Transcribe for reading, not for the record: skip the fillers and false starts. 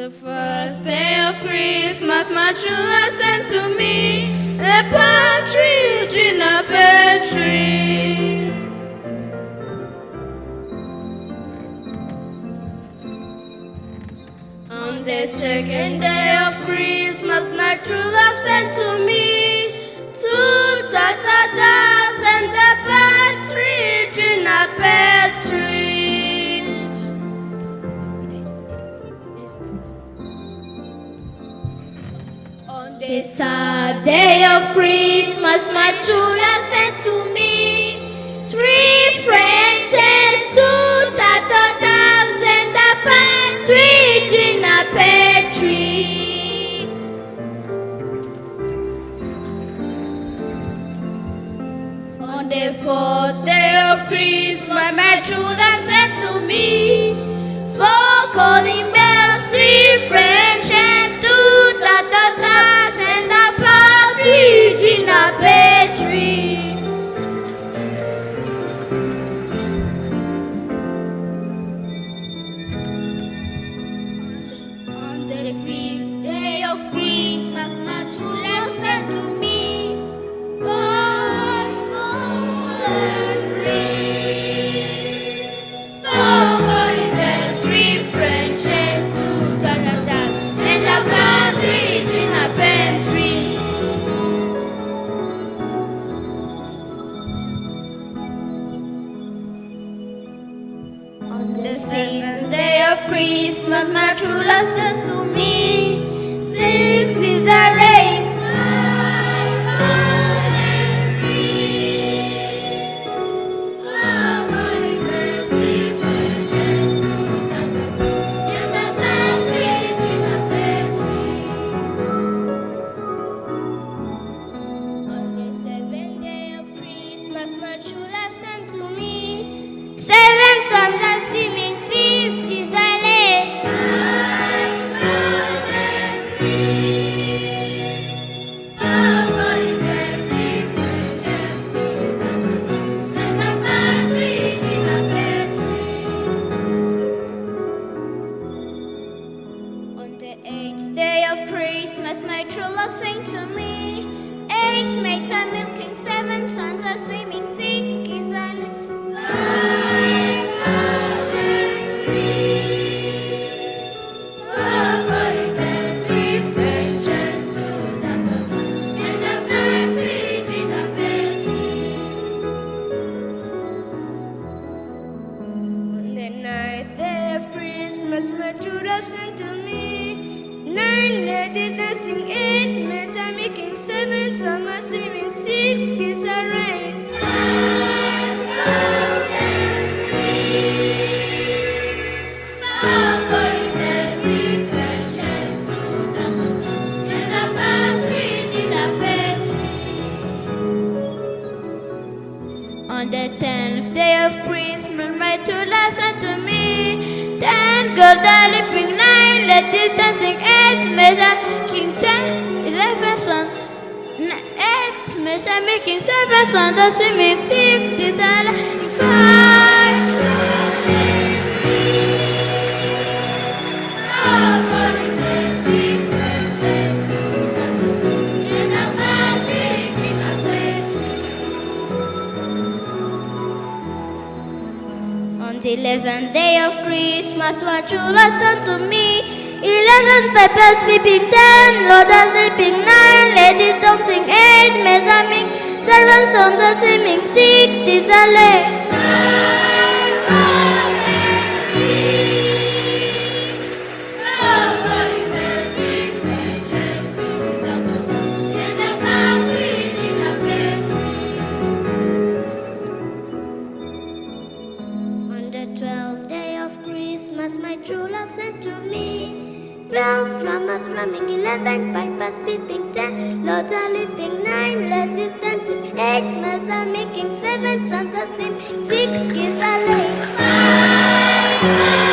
The first day of Christmas, my true love sent to me a partridge in a pear tree. On the second day of Christmas, my true love sent to me two tatatas and a partridge in a pear tree. On the third day of Christmas, my true love sent to me three Frenches, two tatatas and a partridge in a pear tree. On the fourth day of Christmas, my true love sent to me four calling bells, three Frenches, two tatatas and a partridge in a pear tree. On the fifth day of Christmas, my true love sent to me five golden rings, four calling bells, three Frenches, two tatatas, and a partridge in a pear tree. On the seventh day of Christmas, my true love sent to me six geese are laying five golden rings, four calling bells, three Frenches, two tatatas, and a partridge in a pear tree. On the seventh day of Christmas, my true love sent to me seven swans are swimming, six geese are laying five golden rings, four calling bells, three Frenches, two tatatas, and a partridge in a pear tree. On the eighth day of Christmas, my true love sang to me eight maids are milking, seven swans are swimming, six geese are laying five golden rings, four calling bells, three Frenches, two tatatas, and a partridge in a pear tree. On the ninth day of Christmas, my true love sent to me nine ladies dancing, eight maids are making, seven some are swimming, six geese are laying five golden rings, four calling bells, three Frenches, two tatatas, and a partridge in a pear tree. On the 10th day of Christmas, my true love sent to me 10 girls are leaping, 9 ladies dancing, 8 maids are making, 10, 11 swans, 8 maids are making, 7 swans are swimming, 6 geese are laying, 5 four calling bells, three Frenches, two tatatas, and a partridge in a pear tree. On the 11th day of Christmas, my true love sent to me 11 pipers peeping, 10 loaders leaping, 9 ladies dancing, 8 maids are making, 7 swans are swimming, 6 geese are laying five golden rings, four calling bells, three Frenches, two tatatas, and a partridge in a pear tree. On the 12th day of Christmas, my true love sent to me 12 drummers drumming, 11 pipers peeping, 10 lords are leaping, 9 ladies dancing, 8 maids are making, 7 swans are swimming, 6 geese are laying five